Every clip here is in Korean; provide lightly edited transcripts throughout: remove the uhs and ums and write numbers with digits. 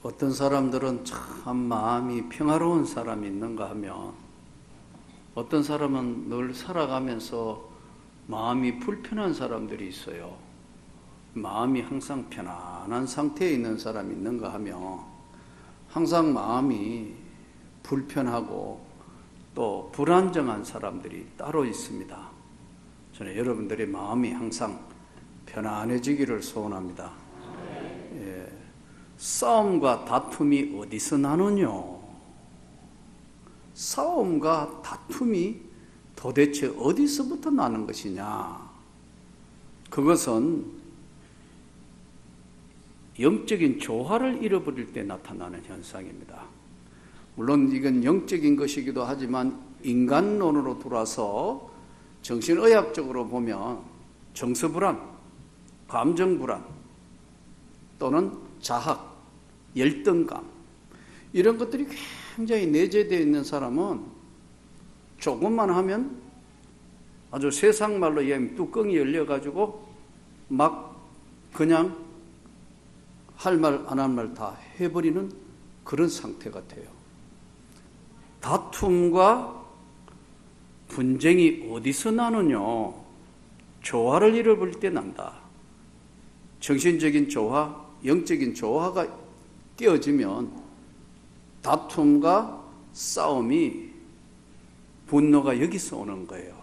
어떤 사람들은 참 마음이 평화로운 사람이 있는가 하면 어떤 사람은 늘 살아가면서 마음이 불편한 사람들이 있어요. 마음이 항상 편안한 상태에 있는 사람이 있는가 하면 항상 마음이 불편하고 또 불안정한 사람들이 따로 있습니다. 저는 여러분들의 마음이 항상 편안해지기를 소원합니다. 싸움과 다툼이 어디서 나느냐? 싸움과 다툼이 도대체 어디서부터 나는 것이냐? 그것은 영적인 조화를 잃어버릴 때 나타나는 현상입니다. 물론 이건 영적인 것이기도 하지만 인간론으로 돌아서 정신의학적으로 보면 정서불안, 감정불안 또는 자학, 열등감 이런 것들이 굉장히 내재되어 있는 사람은 조금만 하면 아주 세상말로 얘기하면 뚜껑이 열려가지고 막 그냥 할 말 안 할 말 다 해버리는 그런 상태 같아요. 다툼과 분쟁이 어디서 나느냐? 조화를 잃어버릴 때 난다. 정신적인 조화, 영적인 조화가 깨어지면 다툼과 싸움이 분노가 여기서 오는 거예요.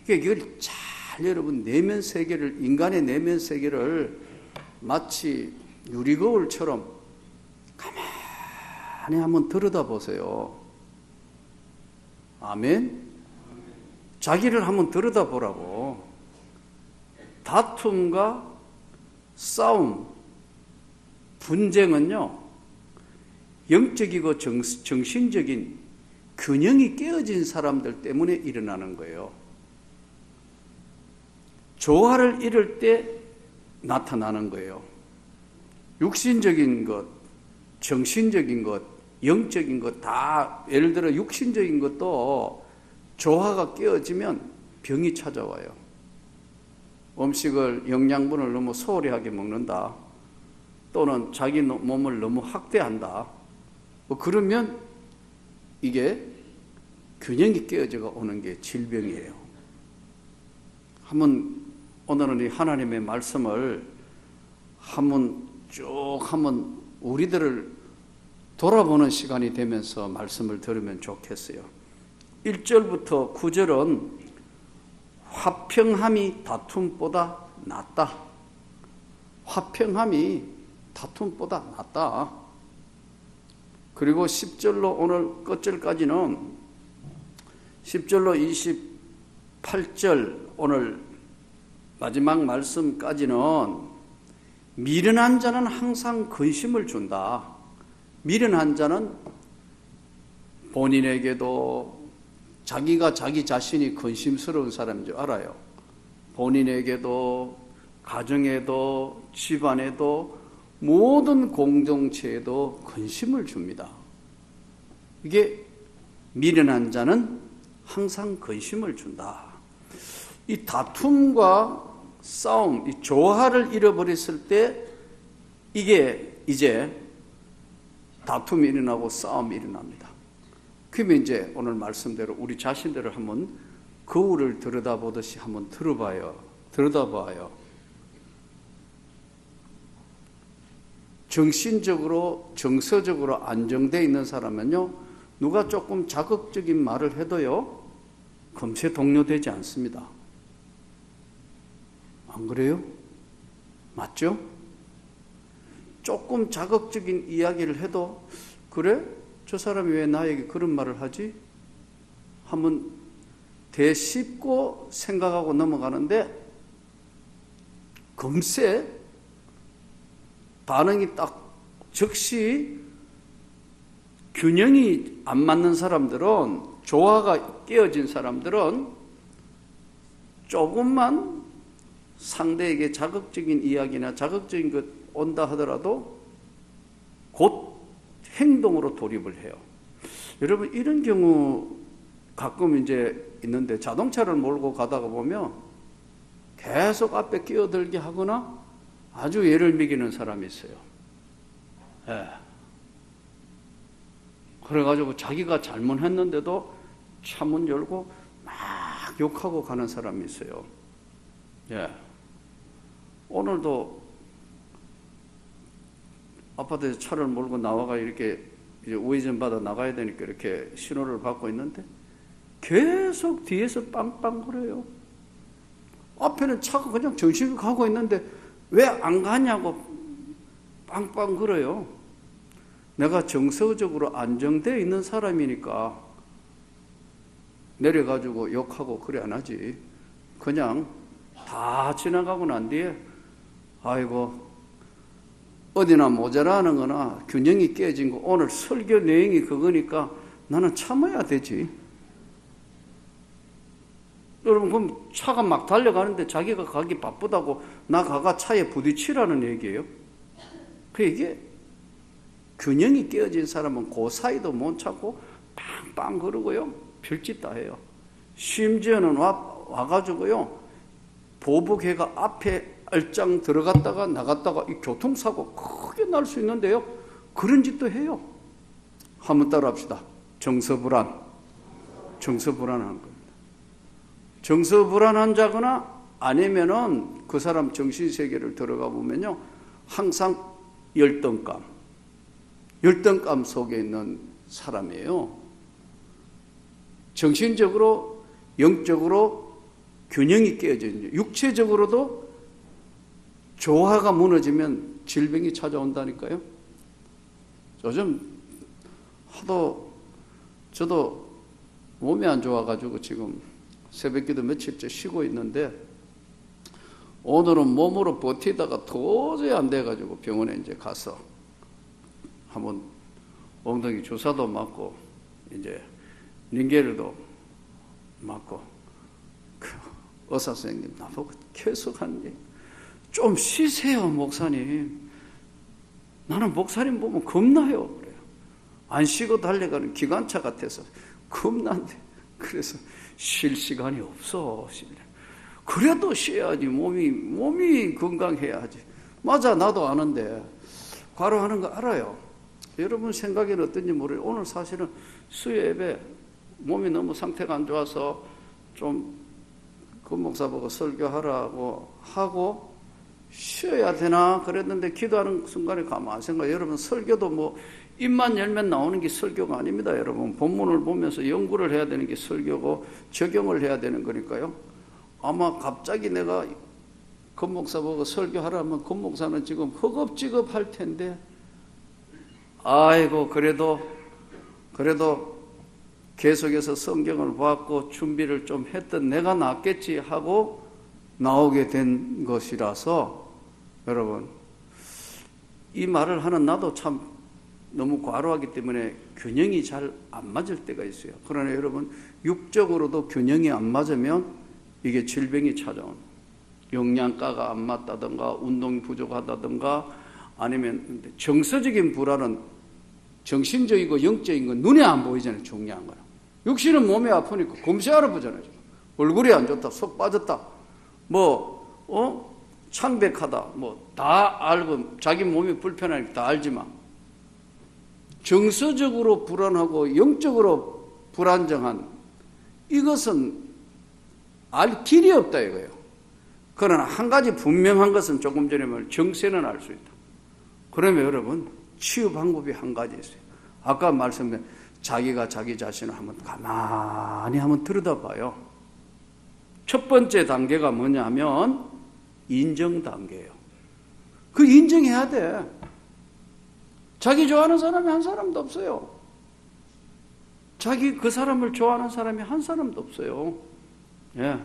그러니까 이걸 잘 여러분 내면 세계를 인간의 내면 세계를 마치 유리거울처럼 가만히 한번 들여다보세요. 아멘? 자기를 한번 들여다보라고. 다툼과 싸움, 분쟁은요, 영적이고 정신적인 균형이 깨어진 사람들 때문에 일어나는 거예요. 조화를 잃을 때 나타나는 거예요. 육신적인 것, 정신적인 것, 영적인 것 다, 예를 들어 육신적인 것도 조화가 깨어지면 병이 찾아와요. 음식을 영양분을 너무 소홀히 하게 먹는다. 또는 자기 몸을 너무 학대한다. 그러면 이게 균형이 깨어져 오는 게 질병이에요. 오늘은 이 하나님의 말씀을 한번 우리들을 돌아보는 시간이 되면서 말씀을 들으면 좋겠어요. 1절부터 9절은 화평함이 다툼보다 낫다. 화평함이 다툼보다 낫다. 그리고 10절로 오늘 끝절까지는 10절로 28절 오늘 마지막 말씀까지는 미련한 자는 항상 근심을 준다. 미련한 자는 본인에게도 자기가 자기 자신이 근심스러운 사람인 줄 알아요. 본인에게도 가정에도 집안에도 모든 공동체에도 근심을 줍니다. 이게 미련한 자는 항상 근심을 준다. 이 다툼과 싸움, 이 조화를 잃어버렸을 때 이게 이제 다툼이 일어나고 싸움이 일어납니다. 그러면 이제 오늘 말씀대로 우리 자신들을 한번 거울을 들여다보듯이 한번 들여다봐요. 정신적으로, 정서적으로 안정되어 있는 사람은요, 누가 조금 자극적인 말을 해도요, 금세 동요되지 않습니다. 안 그래요? 맞죠? 조금 자극적인 이야기를 해도, 그래? 저 사람이 왜 나에게 그런 말을 하지? 한번 되씹고 생각하고 넘어가는데, 금세 반응이 딱 즉시 균형이 안 맞는 사람들은, 조화가 깨어진 사람들은 조금만 상대에게 자극적인 이야기나 자극적인 것 온다 하더라도 곧 행동으로 돌입을 해요. 여러분, 이런 경우 가끔 이제 있는데, 자동차를 몰고 가다가 보면 계속 앞에 끼어들게 하거나 아주 예를 미기는 사람이 있어요. 예. 그래가지고 자기가 잘못했는데도 차문 열고 막 욕하고 가는 사람이 있어요. 예. 오늘도 아파트에서 차를 몰고 나와가 이렇게 이제 우회전 받아 나가야 되니까 이렇게 신호를 받고 있는데 계속 뒤에서 빵빵거려요. 앞에는 차가 그냥 정식으로 가고 있는데 왜 안 가냐고 빵빵거려요. 내가 정서적으로 안정되어 있는 사람이니까 내려가지고 욕하고 그래 안 하지. 그냥 다 지나가고 난 뒤에 아이고 어디나 모자라는 거나 균형이 깨진 거 오늘 설교 내용이 그거니까 나는 참아야 되지. 여러분 그럼 차가 막 달려가는데 자기가 가기 바쁘다고 나 가가 차에 부딪히라는 얘기예요. 이게 균형이 깨어진 사람은 그 사이도 못 찾고 빵빵 거르고요. 별짓 다 해요. 심지어는 와가지고요. 보복해가 앞에 알짱 들어갔다가 나갔다가 이 교통사고 크게 날 수 있는데요. 그런 짓도 해요. 한번 따라 합시다. 정서불안한 겁니다. 정서불안한 자거나 아니면은 그 사람 정신세계를 들어가 보면요. 항상 열등감 속에 있는 사람이에요. 정신적으로, 영적으로 균형이 깨어지는, 육체적으로도 조화가 무너지면 질병이 찾아온다니까요. 요즘 하도 저도 몸이 안 좋아가지고 지금 새벽기도 며칠째 쉬고 있는데 오늘은 몸으로 버티다가 도저히 안 돼가지고 병원에 이제 가서 한번 엉덩이 주사도 맞고 이제 링겔도 맞고 그 의사 선생님 나보고 계속 하는 얘기 좀 쉬세요 목사님. 나는 목사님 보면 겁나요. 그래요. 안 쉬고 달려가는 기관차 같아서 겁난데 그래서 쉴 시간이 없어. 그래도 쉬어야지. 몸이 건강해야지. 맞아, 나도 아는데 과로하는 거 알아요. 여러분 생각에는 어떤지 모르겠어요. 오늘 사실은 수요 예배 몸이 너무 상태가 안 좋아서 좀 그 목사 보고 설교하라고 하고 쉬어야 되나 그랬는데 기도하는 순간에 가만 생각. 여러분 설교도 뭐 입만 열면 나오는 게 설교가 아닙니다. 여러분 본문을 보면서 연구를 해야 되는 게 설교고 적용을 해야 되는 거니까요. 아마 갑자기 내가 그 목사 보고 설교하라면 그 목사는 지금 허겁지겁 할 텐데 아이고 그래도 계속해서 성경을 봤고 준비를 좀 했던 내가 낫겠지 하고 나오게 된 것이라서 여러분 이 말을 하는 나도 참 너무 과로하기 때문에 균형이 잘 안 맞을 때가 있어요. 그러나 여러분 육적으로도 균형이 안 맞으면 이게 질병이 찾아온 영양가가 안 맞다든가 운동이 부족하다든가 아니면 정서적인 불안은 정신적이고 영적인 건 눈에 안 보이잖아요. 중요한 거는 육신은 몸이 아프니까 검사 알아보잖아요. 얼굴이 안 좋다, 속 빠졌다, 창백하다, 다 알고 자기 몸이 불편하니까 다 알지만 정서적으로 불안하고 영적으로 불안정한 이것은 알 길이 없다 이거예요. 그러나 한 가지 분명한 것은 조금 전에 말 정세는 알 수 있다. 그러면 여러분 치유 방법이 한 가지 있어요. 아까 말씀드린 자기가 자기 자신을 한번 가만히 한번 들여다봐요. 첫 번째 단계가 뭐냐면 인정 단계예요. 그 인정해야 돼. 자기 좋아하는 사람이 한 사람도 없어요. 자기 그 사람을 좋아하는 사람이 한 사람도 없어요. 예.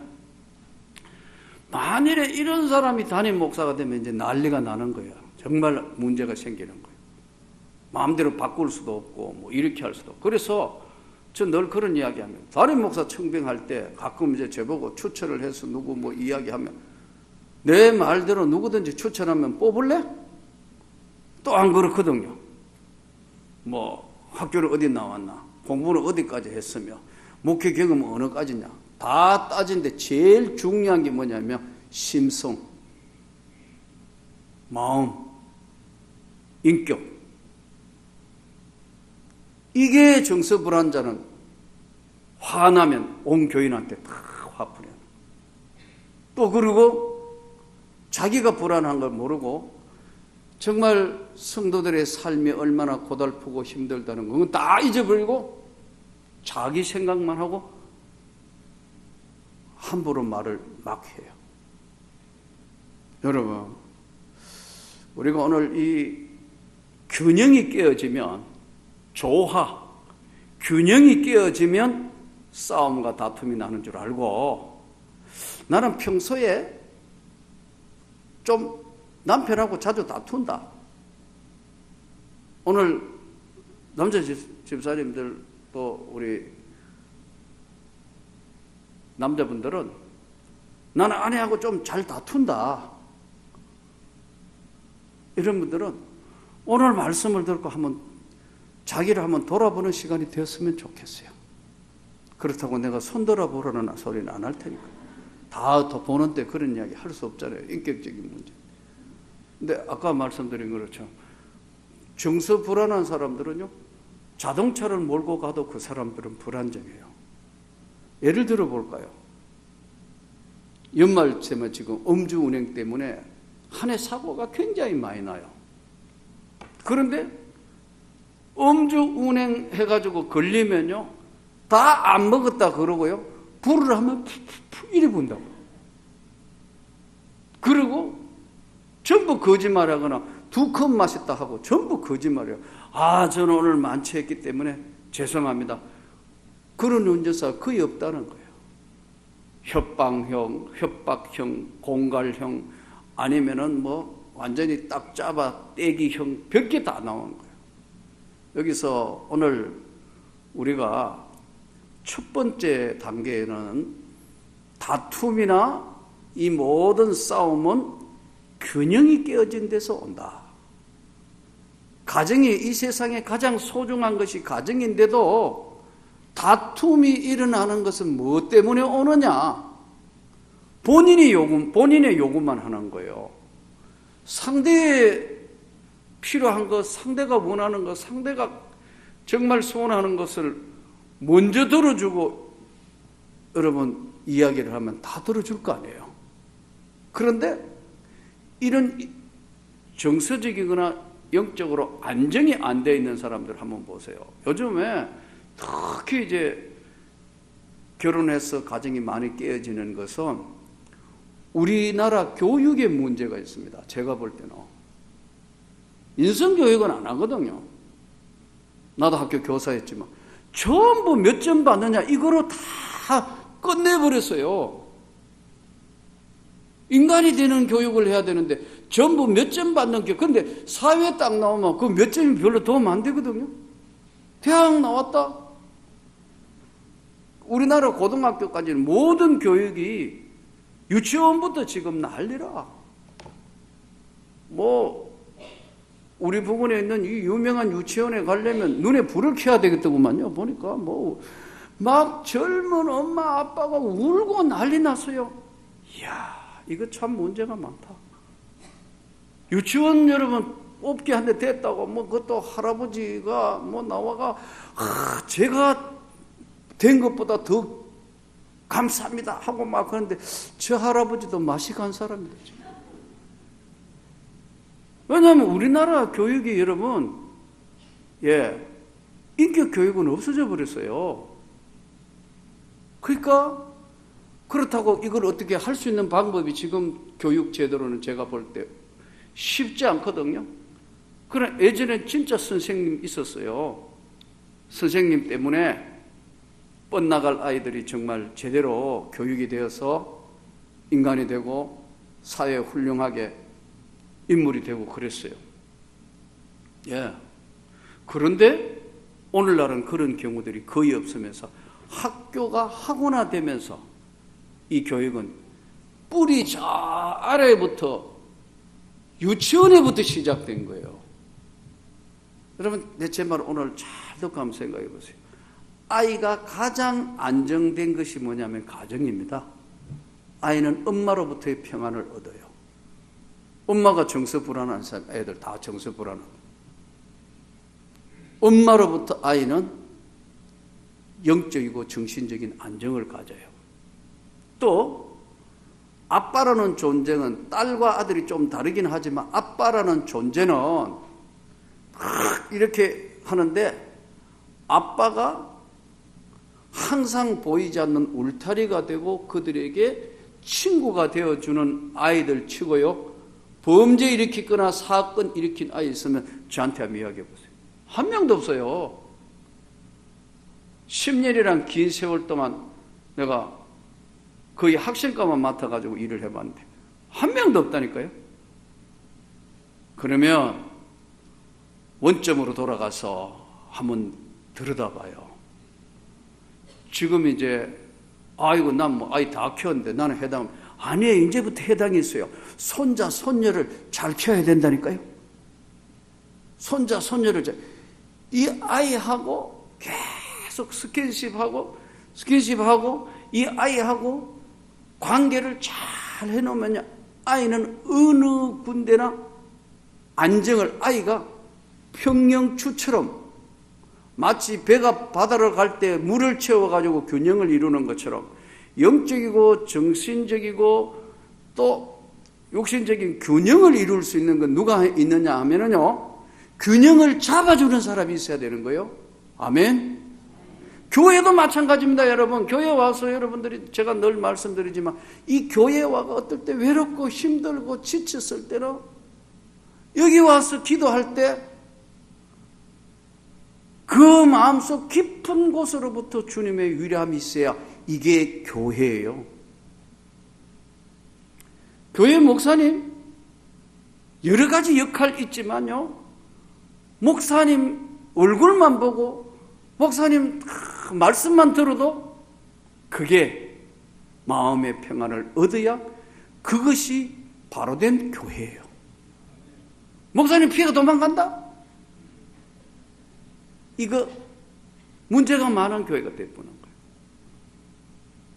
만일에 이런 사람이 담임 목사가 되면 이제 난리가 나는 거예요. 정말 문제가 생기는 거예요. 마음대로 바꿀 수도 없고 이렇게 할 수도 없고. 그래서 저 늘 그런 이야기하면 담임 목사 청빙할 때 가끔 이제 저보고 추천을 해서 누구 이야기하면 내 말대로 누구든지 추천하면 뽑을래? 또 안 그렇거든요. 학교를 어디 나왔나, 공부는 어디까지 했으며, 목회 경험은 어느까지냐, 다 따진데 제일 중요한 게 뭐냐면 심성, 마음, 인격. 이게 정서불안자는 화나면 온 교인한테 다 화풀이야. 또 그리고 자기가 불안한 걸 모르고 정말 성도들의 삶이 얼마나 고달프고 힘들다는 건 다 잊어버리고 자기 생각만 하고 함부로 말을 막 해요. 여러분, 우리가 오늘 이 균형이 깨어지면 조화, 균형이 깨어지면 싸움과 다툼이 나는 줄 알고 나는 평소에 좀 남편하고 자주 다툰다. 오늘 남자 집사님들 또 우리 남자분들은 나는 아내하고 좀 잘 다툰다. 이런 분들은 오늘 말씀을 듣고 한번 자기를 한번 돌아보는 시간이 되었으면 좋겠어요. 그렇다고 내가 손들어 보라는 소리는 안 할 테니까. 다 보는데 그런 이야기 할 수 없잖아요. 인격적인 문제. 근데 아까 말씀드린 것처럼 정서 불안한 사람들은요, 자동차를 몰고 가도 그 사람들은 불안정해요. 예를 들어 볼까요? 연말쯤에 지금 음주운행 때문에 한 해 사고가 굉장히 많이 나요. 그런데 음주운행 해가지고 걸리면요, 다 안 먹었다 그러고요, 불을 하면 푹푹 이리 분다고. 그리고 전부 거짓말하거나 2컵 마셨다 하고 전부 거짓말이에요. 저는 오늘 만취했기 때문에 죄송합니다. 그런 운전사가 거의 없다는 거예요. 협박형, 공갈형, 아니면은 뭐 완전히 딱 잡아 떼기형, 별게 다 나오는 거예요. 여기서 오늘 우리가 첫 번째 단계에는 다툼이나 이 모든 싸움은 균형이 깨어진 데서 온다. 가정이 이 세상에 가장 소중한 것이 가정인데도 다툼이 일어나는 것은 무엇 때문에 오느냐? 본인의 요구만 하는 거예요. 상대의 필요한 것, 상대가 원하는 것, 상대가 정말 소원하는 것을 먼저 들어주고 여러분 이야기를 하면 다 들어줄 거 아니에요. 그런데 이런 정서적이거나 영적으로 안정이 안 돼 있는 사람들 한번 보세요. 요즘에 특히 이제 결혼해서 가정이 많이 깨어지는 것은 우리나라 교육에 문제가 있습니다. 제가 볼 때는 인성교육은 안 하거든요. 나도 학교 교사였지만 전부 몇 점 받느냐 이거로 다 끝내버렸어요. 인간이 되는 교육을 해야 되는데 전부 몇 점 받는 게, 근데 사회에 딱 나오면 그 몇 점이 별로 도움 안 되거든요. 대학 나왔다, 우리나라 고등학교까지는 모든 교육이 유치원부터 지금 난리라. 뭐 우리 부근에 있는 이 유명한 유치원에 가려면 눈에 불을 켜야 되겠더구만요. 보니까 뭐 막 젊은 엄마 아빠가 울고 난리 났어요. 이야, 이거 참 문제가 많다. 유치원 여러분 뽑기 한 대 됐다고 뭐 그것도 할아버지가 뭐 나와가 제가 된 것보다 더 감사합니다 하고 막 그러는데 저 할아버지도 맛이 간 사람이죠. 왜냐하면 우리나라 교육이 여러분 인격 교육은 없어져 버렸어요. 그러니까 그렇다고 이걸 어떻게 할 수 있는 방법이 지금 교육 제도로는 제가 볼 때 쉽지 않거든요. 그러나 예전에 진짜 선생님 있었어요. 선생님 때문에 뻗나갈 아이들이 정말 제대로 교육이 되어서 인간이 되고 사회에 훌륭하게 인물이 되고 그랬어요. 그런데 오늘날은 그런 경우들이 거의 없으면서 학교가 학원화되면서 이 교육은 뿌리 저 아래부터 유치원에부터 시작된 거예요. 여러분, 제 말 오늘 잘 듣고 한번 생각해 보세요. 아이가 가장 안정된 것이 뭐냐면 가정입니다. 아이는 엄마로부터의 평안을 얻어요. 엄마가 정서 불안한 사람, 애들 다 정서 불안하고. 엄마로부터 아이는 영적이고 정신적인 안정을 가져요. 또 아빠라는 존재는 딸과 아들이 좀 다르긴 하지만 아빠라는 존재는 이렇게 하는데 아빠가 항상 보이지 않는 울타리가 되고 그들에게 친구가 되어주는 아이들 치고요. 범죄 일으키거나 사건 일으킨 아이 있으면 저한테 한번 이야기해 보세요. 한 명도 없어요. 10년이란 긴 세월 동안 내가 거의 학생과만 맡아가지고 일을 해봤는데 한 명도 없다니까요. 그러면 원점으로 돌아가서 한번 들여다봐요. 지금 이제 아이고 난 뭐 아이 다 키웠는데 나는 해당 아니에요. 이제부터 해당이 있어요. 손자 손녀를 잘 키워야 된다니까요. 손자 손녀를 이 아이하고 계속 스킨십하고 이 아이하고 관계를 잘 해놓으면 아이는 어느 군데나 안정을 아이가 평영추처럼 마치 배가 바다를 갈 때 물을 채워가지고 균형을 이루는 것처럼 영적이고 정신적이고 또 육신적인 균형을 이룰 수 있는 건 누가 있느냐 하면은요, 균형을 잡아주는 사람이 있어야 되는 거예요. 아멘. 교회도 마찬가지입니다, 여러분. 교회 와서 여러분들이 제가 늘 말씀드리지만 이 교회 와가 어떨 때 외롭고 힘들고 지쳤을 때는 여기 와서 기도할 때 그 마음속 깊은 곳으로부터 주님의 위로함이 있어야 이게 교회예요. 교회 목사님 여러 가지 역할 있지만요, 목사님 얼굴만 보고 목사님 말씀만 들어도 그게 마음의 평안을 얻어야 그것이 바로 된 교회예요. 목사님 피해가 도망간다? 이거 문제가 많은 교회가 되어보는 거예요.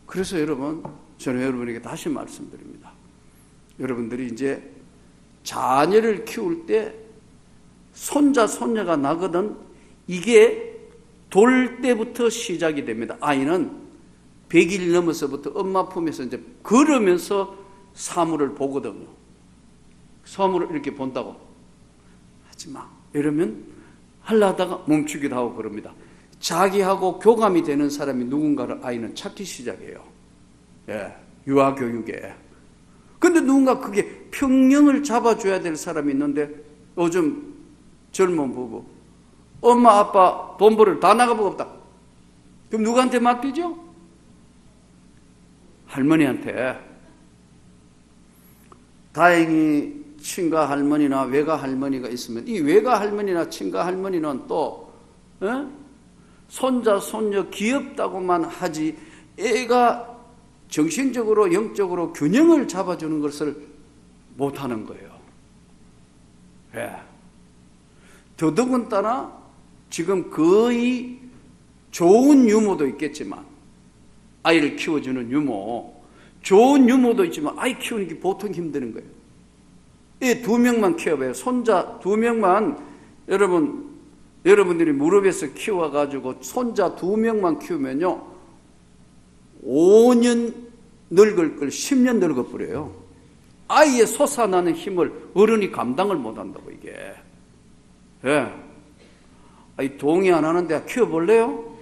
그래서 여러분, 저는 여러분에게 다시 말씀드립니다. 여러분들이 이제 자녀를 키울 때 손자 손녀가 나거든 이게 돌 때부터 시작이 됩니다. 아이는 100일 넘어서부터 엄마 품에서 이제 걸으면서 사물을 보거든요. 사물을 이렇게 본다고 하지 마 이러면 하려다가 멈추기도 하고 그럽니다. 자기하고 교감이 되는 사람이 누군가를 아이는 찾기 시작해요. 예, 유아교육에. 근데 누군가 그게 평형을 잡아줘야 될 사람이 있는데 요즘 젊은 부부 엄마 아빠 돈벌을 다 나가보고 없다. 그럼 누구한테 맡기죠? 할머니한테. 다행히 친가 할머니나 외가 할머니가 있으면 이 외가 할머니나 친가 할머니는 또 손자 손녀 귀엽다고만 하지 애가 정신적으로 영적으로 균형을 잡아주는 것을 못하는 거예요. 예. 더더군다나 지금 거의 좋은 유모도 있겠지만 아이를 키워주는 유모, 좋은 유모도 있지만 아이 키우는 게 보통 힘드는 거예요. 이 2명만 키워봐요. 손자 2명만 여러분들이 무릎에서 키워가지고 손자 2명만 키우면요 5년 늙을 걸 10년 늙어버려요. 아이의 솟아나는 힘을 어른이 감당을 못한다고 이게. 예. 아이 동의 안 하는데 키워볼래요?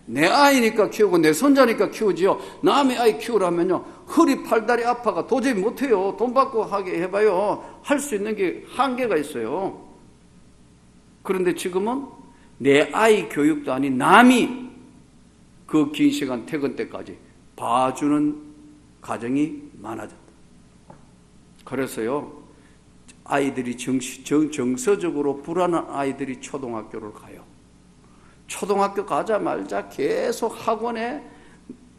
내 아이니까 키우고 내 손자니까 키우지요. 남의 아이 키우라면요 허리 팔다리 아파가 도저히 못해요. 돈 받고 하게 해봐요. 할 수 있는 게 한계가 있어요. 그런데 지금은 내 아이 교육도 아닌 남이 그 긴 시간 퇴근 때까지 봐주는 가정이 많아졌다. 그래서요 아이들이 정서적으로 불안한 아이들이 초등학교를 가요. 초등학교 가자마자 계속 학원에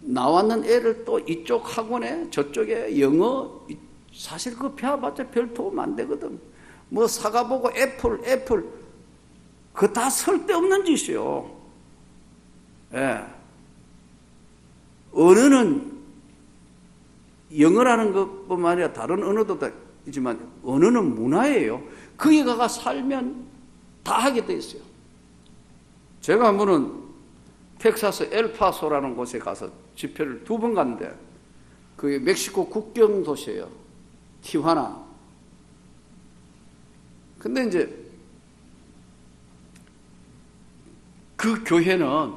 나왔는 애를 또 이쪽 학원에 저쪽에 영어 사실 그거 배워봤자 별 도움 안 되거든. 뭐 사과 보고 애플 그거 다 쓸데없는 짓이요. 예. 언어는 영어라는 것뿐만 아니라 다른 언어도 다 있지만 언어는 문화예요. 거기 가가 살면 다 하게 돼 있어요. 제가 한 번은 텍사스 엘파소라는 곳에 가서 집회를 2번 갔는데 그게 멕시코 국경 도시예요. 티화나. 근데 이제 그 교회는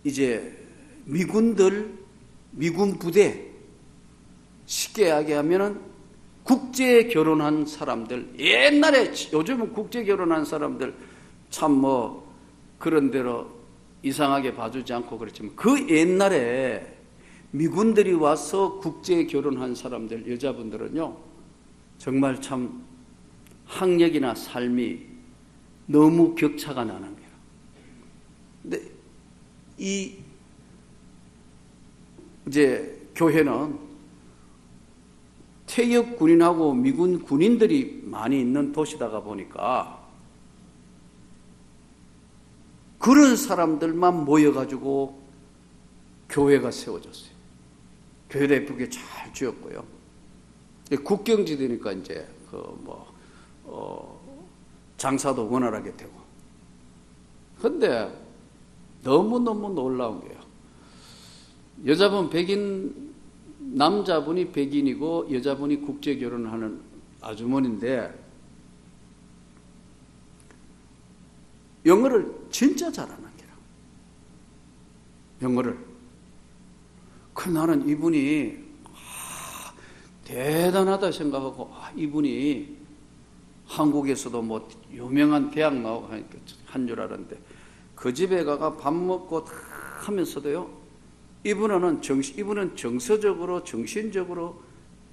이제 미군 부대, 쉽게 이야기하면은 국제 결혼한 사람들, 옛날에, 요즘은 국제 결혼한 사람들 참 뭐 그런 대로 이상하게 봐주지 않고 그렇지만 그 옛날에 미군들이 와서 국제 결혼한 사람들, 여자분들은요, 정말 참 학력이나 삶이 너무 격차가 나는 거예요. 근데 이제 교회는 퇴역 군인하고 미군 군인들이 많이 있는 도시다가 보니까 그런 사람들만 모여가지고 교회가 세워졌어요. 교회도 예쁘게 잘 지었고요. 국경지대니까 이제 장사도 원활하게 되고. 근데 너무너무 놀라운 게요. 여자분 백인, 남자분이 백인이고 여자분이 국제 결혼하는 아주머니인데 영어를 진짜 잘하는 게라. 영어를. 그 나는 이분이 대단하다 생각하고 이분이 한국에서도 뭐 유명한 대학 나오고 한 줄 알았는데 그 집에 가가 밥 먹고 하면서도요, 이분은 정서적으로 정신적으로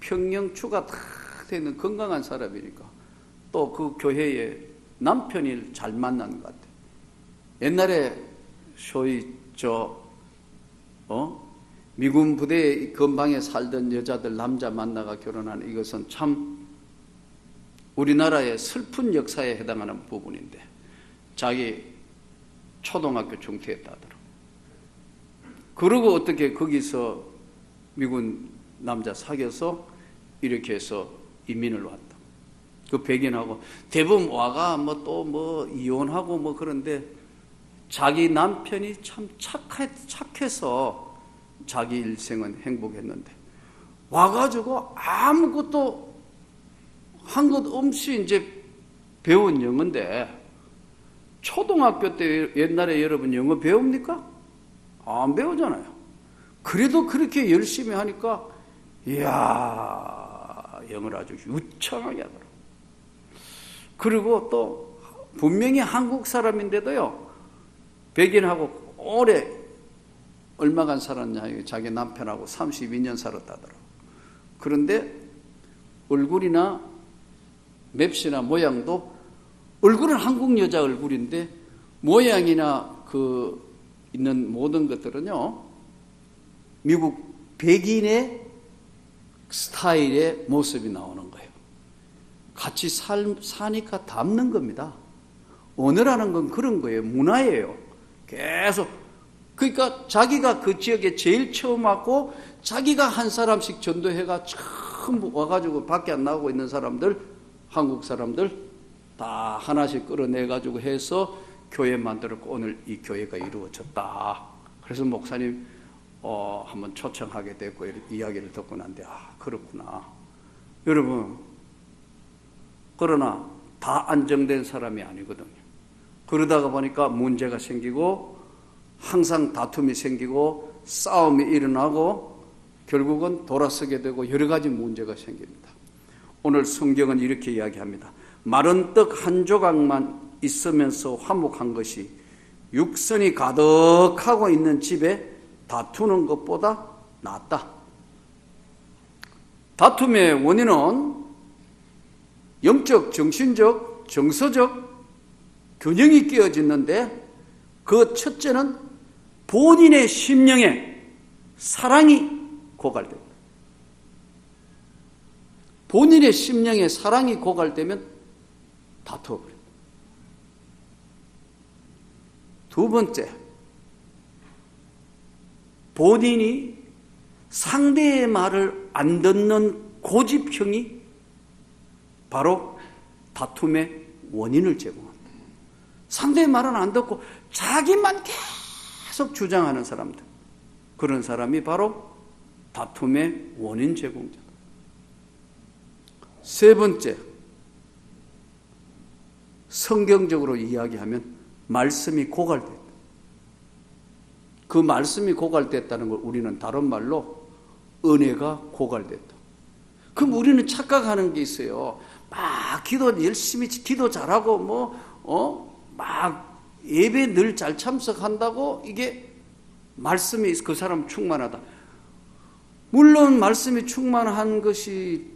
평형추가 다 되는 건강한 사람이니까 또 그 교회에 남편이 잘 만난 것 같아요. 옛날에 소위 미군 부대 근방에 살던 여자들 남자 만나가 결혼하는 이것은 참 우리나라의 슬픈 역사에 해당하는 부분인데 자기 초등학교 중퇴했다더라. 그러고 어떻게 거기서 미군 남자 사귀어서 이렇게 해서 이민을 왔다. 그 백인하고 대부분 와가 또 이혼하고 그런데 자기 남편이 참 착해서 자기 일생은 행복했는데 와가지고 아무것도 한 것 없이 이제 배운 영어인데 초등학교 때 옛날에 여러분 영어 배웁니까? 안 배우잖아요. 그래도 그렇게 열심히 하니까 이야, 영어를 아주 유창하게 하더라고요. 그리고 또 분명히 한국 사람인데도요, 백인하고 오래 얼마간 살았냐, 자기 남편하고 32년 살았다더라고요. 그런데 얼굴이나 맵시나 모양도 얼굴은 한국 여자 얼굴인데 모양이나 있는 모든 것들은요, 미국 백인의 스타일의 모습이 나오는 거예요. 같이 사니까 닮는 겁니다. 언어라는 건 그런 거예요. 문화예요. 계속. 그러니까 자기가 그 지역에 제일 처음 왔고 자기가 한 사람씩 전도해가 처음 와가지고 밖에 안 나오고 있는 사람들, 한국 사람들 다 하나씩 끌어내가지고 해서 교회 만들었고 오늘 이 교회가 이루어졌다. 그래서 목사님 한번 초청하게 됐고 이야기를 듣고 난데 그렇구나. 여러분, 그러나 다 안정된 사람이 아니거든요. 그러다가 보니까 문제가 생기고 항상 다툼이 생기고 싸움이 일어나고 결국은 돌아서게 되고 여러 가지 문제가 생깁니다. 오늘 성경은 이렇게 이야기합니다. 마른 떡 한 조각만 있으면서 화목한 것이 육선이 가득하고 있는 집에 다투는 것보다 낫다. 다툼의 원인은 영적, 정신적, 정서적 균형이 깨어지는데 그 첫째는 본인의 심령에 사랑이 고갈됩니다. 본인의 심령에 사랑이 고갈되면 다투어버립니다. 두 번째, 본인이 상대의 말을 안 듣는 고집형이 바로 다툼의 원인을 제공합니다. 상대의 말은 안 듣고 자기만 계속 주장하는 사람들, 그런 사람이 바로 다툼의 원인 제공자다. 세 번째, 성경적으로 이야기하면 말씀이 고갈됐다. 그 말씀이 고갈됐다는 걸 우리는 다른 말로 은혜가 고갈됐다. 그럼 우리는 착각하는 게 있어요. 막 기도 열심히 기도 잘하고 막 예배 늘 잘 참석한다고 이게 말씀이 그 사람 충만하다. 물론 말씀이 충만한 것이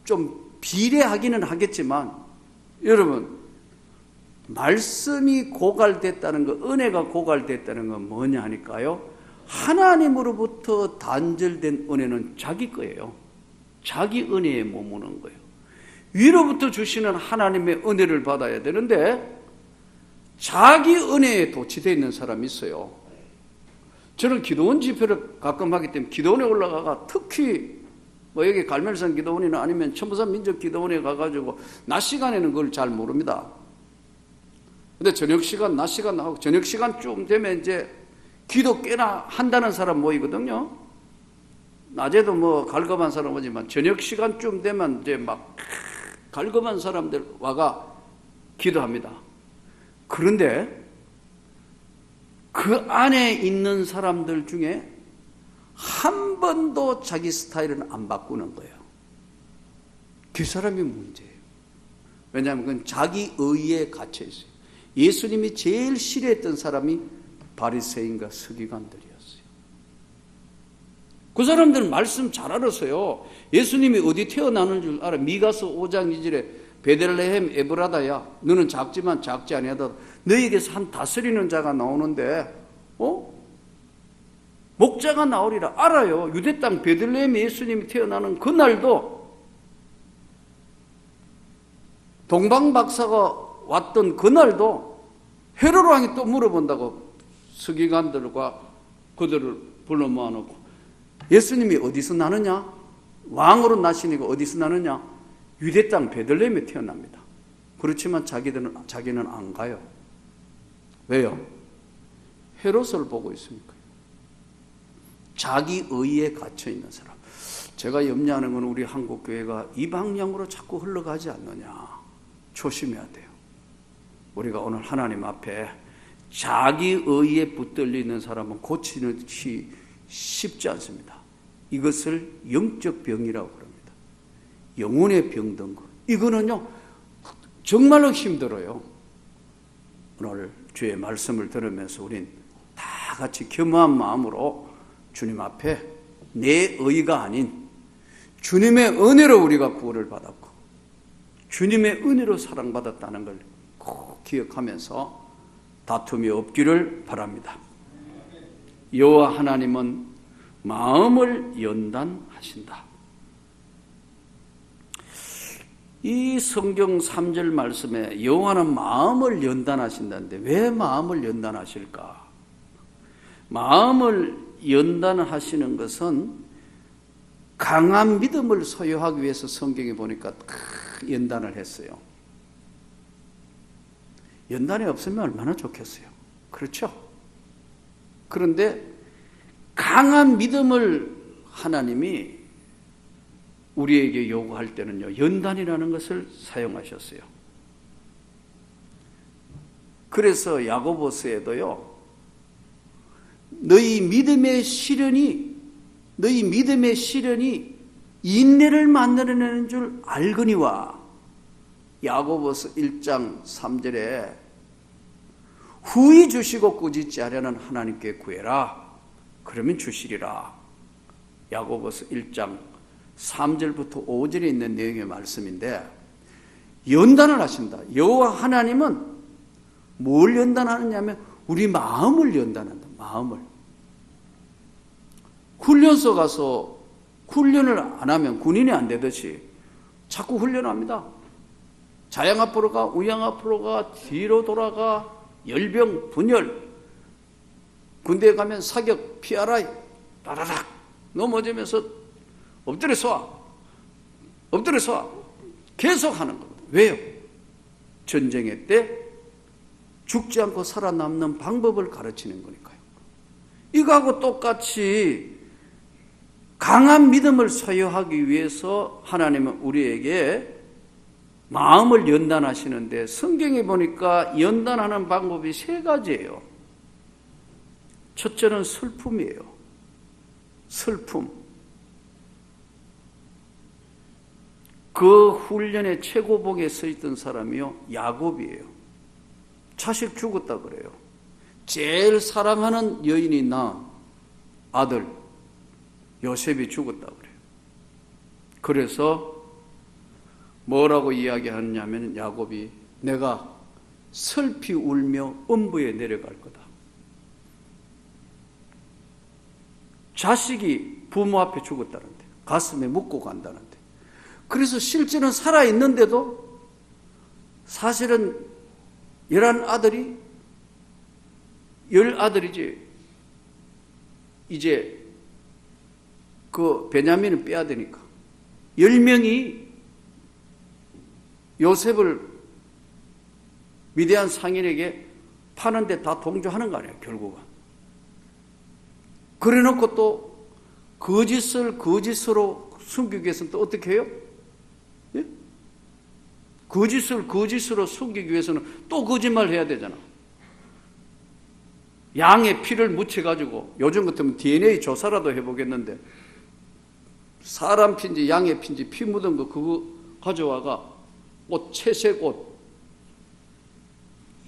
좀 비례하기는 하겠지만, 여러분, 말씀이 고갈됐다는 것, 은혜가 고갈됐다는 건 뭐냐 하니까요, 하나님으로부터 단절된 은혜는 자기 거예요. 자기 은혜에 머무는 거예요. 위로부터 주시는 하나님의 은혜를 받아야 되는데 자기 은혜에 도취되어 있는 사람이 있어요. 저는 기도원 집회를 가끔 하기 때문에 기도원에 올라가가, 특히 여기 갈멜산 기도원이나 아니면 천부산 민족 기도원에 가가지고 낮 시간에는 그걸 잘 모릅니다. 근데 저녁 시간, 낮 시간 나오고 저녁 시간쯤 되면 이제 기도 꽤나 한다는 사람 모이거든요. 낮에도 갈급한 사람 오지만 저녁 시간쯤 되면 이제 막 갈급한 사람들 와가 기도합니다. 그런데 그 안에 있는 사람들 중에 한 번도 자기 스타일은 안 바꾸는 거예요. 그 사람이 문제예요. 왜냐하면 그건 자기 의에 갇혀 있어요. 예수님이 제일 싫어했던 사람이 바리새인과 서기관들이었어요. 그 사람들은 말씀 잘 알았어요. 예수님이 어디 태어나는 줄 알아. 미가서 5장 2절에 베들레헴 에브라다야, 너는 작지만 작지 아니하다, 너에게서 한 다스리는 자가 나오는데 목자가 나오리라. 알아요. 유대 땅 베들레헴에 예수님이 태어나는 그날도 동방박사가 왔던 그날도 헤로드 왕이 또 물어본다고 서기관들과 그들을 불러 모아놓고, 예수님이 어디서 나느냐? 왕으로 나시니까 어디서 나느냐? 유대 땅 베들레헴에 태어납니다. 그렇지만 자기는 안 가요. 왜요? 헤롯을 보고 있으니까. 자기 의에 갇혀 있는 사람. 제가 염려하는 건 우리 한국교회가 이 방향으로 자꾸 흘러가지 않느냐. 조심해야 돼요. 우리가 오늘 하나님 앞에 자기 의에 붙들려 있는 사람은 고치는 것이 쉽지 않습니다. 이것을 영적 병이라고 그럽니다. 영혼의 병든 것. 이거는요, 정말로 힘들어요. 오늘 주의 말씀을 들으면서 우린 다 같이 겸허한 마음으로 주님 앞에 내 의가 아닌 주님의 은혜로 우리가 구원을 받았고 주님의 은혜로 사랑받았다는 걸 꼭 기억하면서 다툼이 없기를 바랍니다. 여호와 하나님은 마음을 연단하신다. 이 성경 3절 말씀에 여호와는 마음을 연단하신다는데 왜 마음을 연단하실까? 마음을 연단하시는 것은 강한 믿음을 소유하기 위해서 성경에 보니까 연단을 했어요. 연단이 없으면 얼마나 좋겠어요. 그렇죠? 그런데 강한 믿음을 하나님이 우리에게 요구할 때는요, 연단이라는 것을 사용하셨어요. 그래서 야고보서에도요, 너희 믿음의 시련이 인내를 만들어내는 줄 알거니와, 야고보서 1장 3절에 후히 주시고 꾸짖지 하려는 하나님께 구해라. 그러면 주시리라. 야고보서 1장 3절부터 5절에 있는 내용의 말씀인데, 연단을 하신다. 여호와 하나님은 뭘 연단하느냐 하면 우리 마음을 연단한다. 마음을. 훈련소 가서 훈련을 안 하면 군인이 안 되듯이 자꾸 훈련합니다. 자양 앞으로 가, 우양 앞으로 가, 뒤로 돌아가, 열병, 분열. 군대에 가면 사격, 피하라, 따라락 넘어지면서 엎드려 쏘아, 엎드려 쏘아. 계속 하는 겁니다. 왜요? 전쟁의 때 죽지 않고 살아남는 방법을 가르치는 거니까요. 이거하고 똑같이 강한 믿음을 소유하기 위해서 하나님은 우리에게 마음을 연단하시는데, 성경에 보니까 연단하는 방법이 세 가지예요. 첫째는 슬픔이에요. 슬픔. 그 훈련의 최고봉에 서 있던 사람이요, 야곱이에요. 자식 죽었다 그래요. 제일 사랑하는 여인이 낳은 아들 요셉이 죽었다 그래요. 그래서 뭐라고 이야기하느냐면, 야곱이 내가 슬피 울며 음부에 내려갈 거다. 자식이 부모 앞에 죽었다는데, 가슴에 묻고 간다는데, 그래서 실제는 살아있는데도 사실은 11아들이 10아들이지, 이제 그 베냐민을 빼야 되니까 10명이 요셉을 미디안 상인에게 파는데 다 동조하는 거 아니에요, 결국은. 그래 놓고 또 거짓을 거짓으로 숨기기 위해서는 또 어떻게 해요? 예? 거짓을 거짓으로 숨기기 위해서는 또 거짓말 해야 되잖아. 양의 피를 묻혀가지고, 요즘 같으면 DNA 조사라도 해보겠는데, 사람 피인지 양의 피인지 피 묻은 거 그거 가져와가 옷, 채색 옷,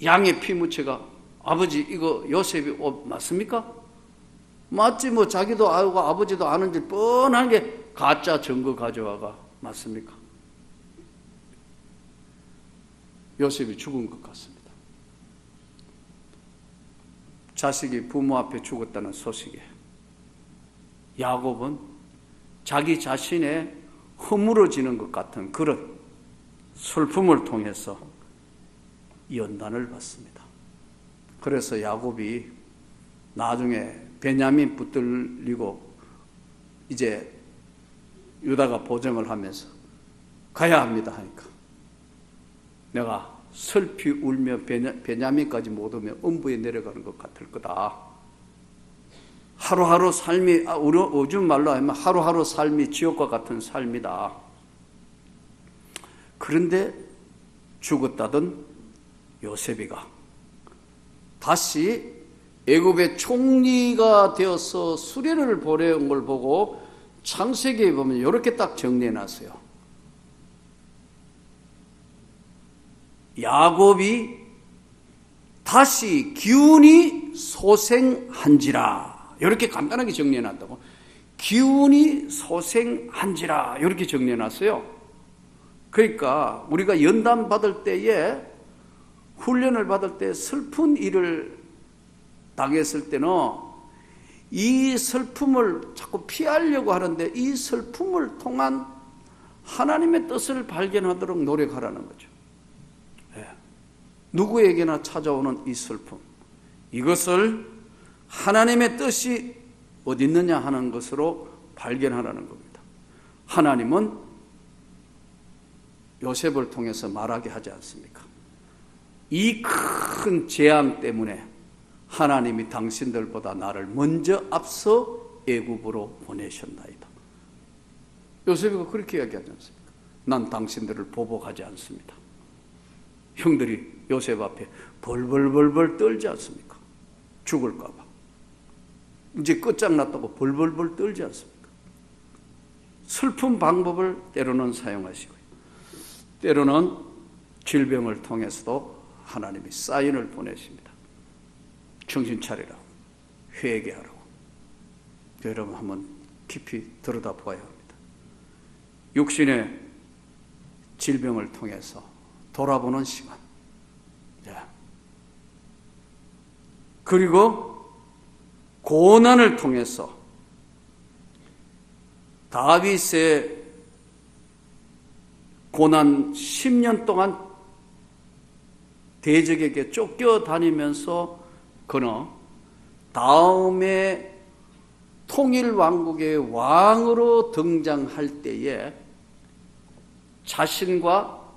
양의 피 묻혀가, 아버지 이거 요셉이 옷 맞습니까? 맞지, 뭐 자기도 알고 아버지도 아는지 뻔한 게 가짜 증거 가져와가 맞습니까? 요셉이 죽은 것 같습니다. 자식이 부모 앞에 죽었다는 소식에 야곱은 자기 자신의 허물어지는 것 같은 그런 슬픔을 통해서 연단을 받습니다. 그래서 야곱이 나중에 베냐민 붙들리고 이제 유다가 보정을 하면서 가야 합니다 하니까, 내가 슬피 울며 베냐민까지 못 오면 음부에 내려가는 것 같을 거다. 하루하루 삶이, 요즘 말로 하면 하루하루 삶이 지옥과 같은 삶이다. 그런데 죽었다던 요셉이가 다시 애굽의 총리가 되어서 수레를 보내온 걸 보고 창세기에 보면 이렇게 딱 정리해 놨어요. 야곱이 다시 기운이 소생한지라, 이렇게 간단하게 정리해 놨다고. 기운이 소생한지라 이렇게 정리해 놨어요. 그러니까 우리가 연단 받을 때에, 훈련을 받을 때 슬픈 일을 당했을 때는 이 슬픔을 자꾸 피하려고 하는데, 이 슬픔을 통한 하나님의 뜻을 발견하도록 노력하라는 거죠. 누구에게나 찾아오는 이 슬픔, 이것을 하나님의 뜻이 어디 있느냐 하는 것으로 발견하라는 겁니다. 하나님은 요셉을 통해서 말하게 하지 않습니까? 이 큰 재앙 때문에 하나님이 당신들보다 나를 먼저 앞서 애굽으로 보내셨나이다. 요셉이가 그렇게 이야기하지 않습니까? 난 당신들을 보복하지 않습니다. 형들이 요셉 앞에 벌벌벌벌 떨지 않습니까? 죽을까 봐. 이제 끝장났다고 벌벌벌 떨지 않습니까? 슬픈 방법을 때로는 사용하시고요, 때로는 질병을 통해서도 하나님이 사인을 보내십니다. 정신 차리라고, 회개하라고. 여러분 한번 깊이 들여다보아야 합니다. 육신의 질병을 통해서 돌아보는 시간, 그리고 고난을 통해서 다윗의 고난 10년 동안 대적에게 쫓겨다니면서 그는 다음에 통일왕국의 왕으로 등장할 때에 자신과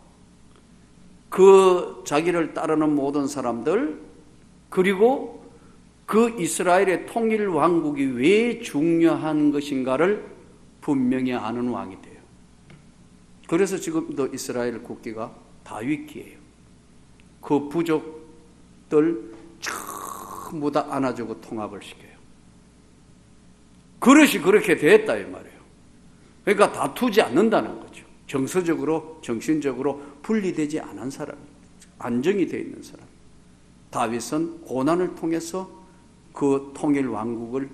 그 자기를 따르는 모든 사람들, 그리고 그 이스라엘의 통일 왕국이 왜 중요한 것인가를 분명히 아는 왕이 돼요. 그래서 지금도 이스라엘 국기가 다윗기예요. 그 부족들 전부 다 안아주고 통합을 시켜요. 그릇이 그렇게 됐다 이 말이에요. 그러니까 다투지 않는다는 거죠. 정서적으로, 정신적으로 분리되지 않은 사람, 안정이 되어 있는 사람. 다윗은 고난을 통해서 그 통일 왕국을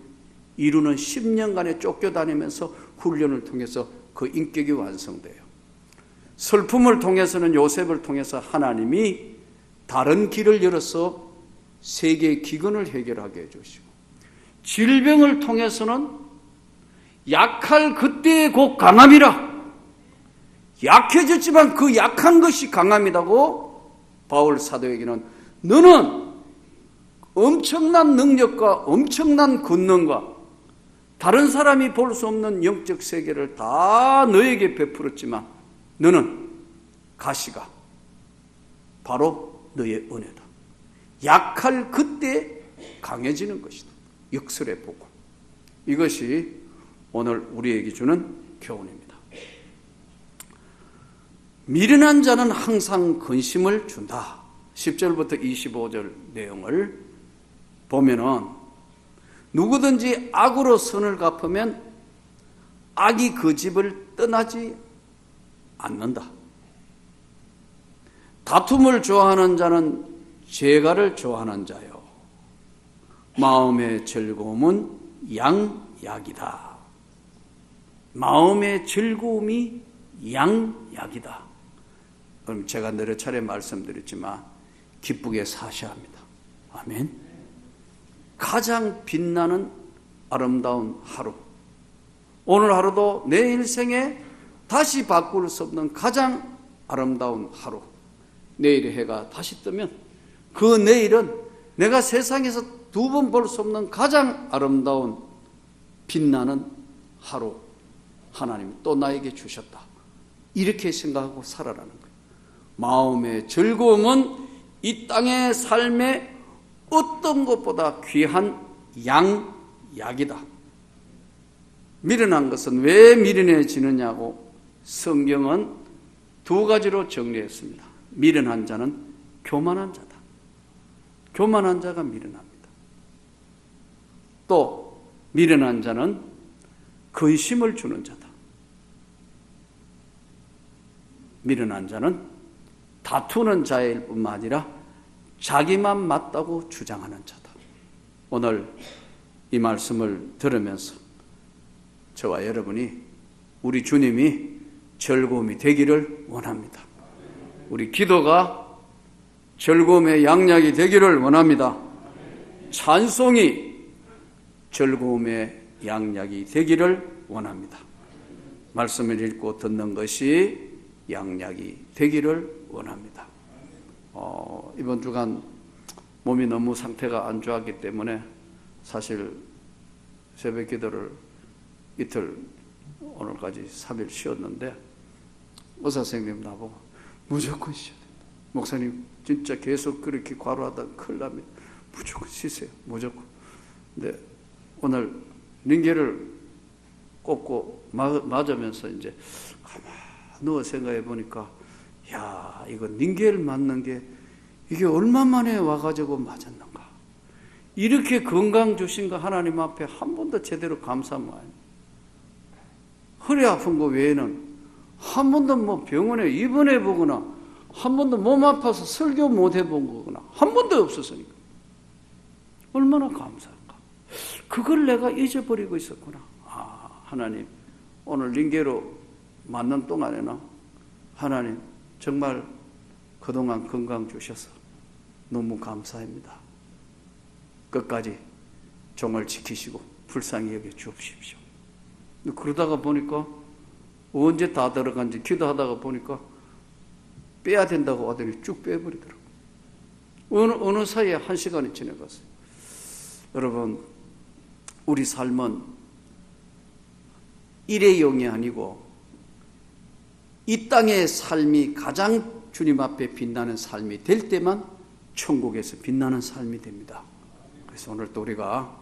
이루는 10년간의 쫓겨다니면서 훈련을 통해서 그 인격이 완성돼요. 슬픔을 통해서는 요셉을 통해서 하나님이 다른 길을 열어서 세계의 기근을 해결하게 해주시고, 질병을 통해서는 약할 그때의 곧 강함이라, 약해졌지만 그 약한 것이 강함이라고 바울 사도에게는 너는 엄청난 능력과 엄청난 권능과 다른 사람이 볼 수 없는 영적 세계를 다 너에게 베풀었지만 너는 가시가 바로 너의 은혜다. 약할 그때 강해지는 것이다. 역설의 복음. 이것이 오늘 우리에게 주는 교훈입니다. 미련한 자는 항상 근심을 준다. 10절부터 25절 내용을 보면은 누구든지 악으로 선을 갚으면 악이 그 집을 떠나지 않는다. 다툼을 좋아하는 자는 재가를 좋아하는 자요, 마음의 즐거움은 양약이다. 마음의 즐거움이 양약이다. 그럼 제가 여러 차례 말씀드렸지만 기쁘게 사셔야 합니다. 아멘. 가장 빛나는 아름다운 하루, 오늘 하루도 내 일생에 다시 바꿀 수 없는 가장 아름다운 하루, 내일의 해가 다시 뜨면 그 내일은 내가 세상에서 두 번 볼 수 없는 가장 아름다운 빛나는 하루, 하나님 또 나에게 주셨다. 이렇게 생각하고 살아라는 거예요. 마음의 즐거움은 이 땅의 삶의 어떤 것보다 귀한 양약이다. 미련한 것은 왜 미련해지느냐고 성경은 두 가지로 정리했습니다. 미련한 자는 교만한 자다. 교만한 자가 미련합니다. 또 미련한 자는 근심을 주는 자다. 미련한 자는 다투는 자일 뿐만 아니라 자기만 맞다고 주장하는 자다. 오늘 이 말씀을 들으면서 저와 여러분이 우리 주님이 즐거움이 되기를 원합니다. 우리 기도가 즐거움의 양약이 되기를 원합니다. 찬송이 즐거움의 양약이 되기를 원합니다. 말씀을 읽고 듣는 것이 양약이 되기를 원합니다. 이번 주간 몸이 너무 상태가 안 좋았기 때문에 사실 새벽 기도를 이틀, 오늘까지 3일 쉬었는데 의사 선생님 나보고 무조건 쉬어야 된다. 목사님 진짜 계속 그렇게 과로하다 큰일 납니다. 무조건 쉬세요. 무조건. 근데 오늘 링겔을 꽂고 맞으면서 이제 가만히 누워 생각해 보니까 야, 이거 링겔 맞는 게 이게 얼마 만에 와가지고 맞았는가. 이렇게 건강 주신 거 하나님 앞에 한 번도 제대로 감사하면 안 해요. 허리 아픈 거 외에는 한 번도 뭐 병원에 입원해 보거나 한 번도 몸 아파서 설교 못 해본 거거나 한 번도 없었으니까 얼마나 감사한가. 그걸 내가 잊어버리고 있었구나. 하나님 오늘 링게로 맞는 동안에는 하나님 정말 그동안 건강 주셔서 너무 감사합니다. 끝까지 종을 지키시고 불쌍히 여겨 주십시오. 그러다가 보니까 언제 다 들어간지 기도하다가 보니까 빼야 된다고 하더니 쭉 빼버리더라고요. 어느 사이에 1시간이 지나갔어요. 여러분, 우리 삶은 일회용이 아니고 이 땅의 삶이 가장 주님 앞에 빛나는 삶이 될 때만 천국에서 빛나는 삶이 됩니다. 그래서 오늘 또 우리가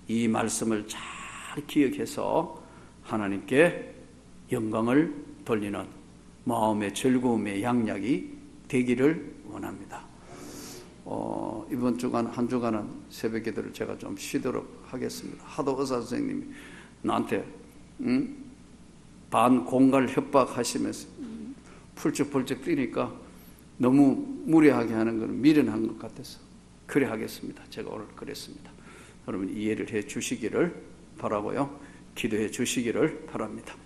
이 말씀을 잘 기억해서 하나님께 영광을 돌리는 마음의 즐거움의 양약이 되기를 원합니다. 이번 주간 한 주간은 새벽 기도를 제가 좀 쉬도록 하겠습니다. 하도 의사 선생님이 나한테 반공갈 협박하시면서 펄쩍펄쩍 뛰니까 너무 무리하게 하는 것은 미련한 것 같아서 그래 하겠습니다. 제가 오늘 그랬습니다. 여러분 이해를 해 주시기를 바라고요. 기도해 주시기를 바랍니다.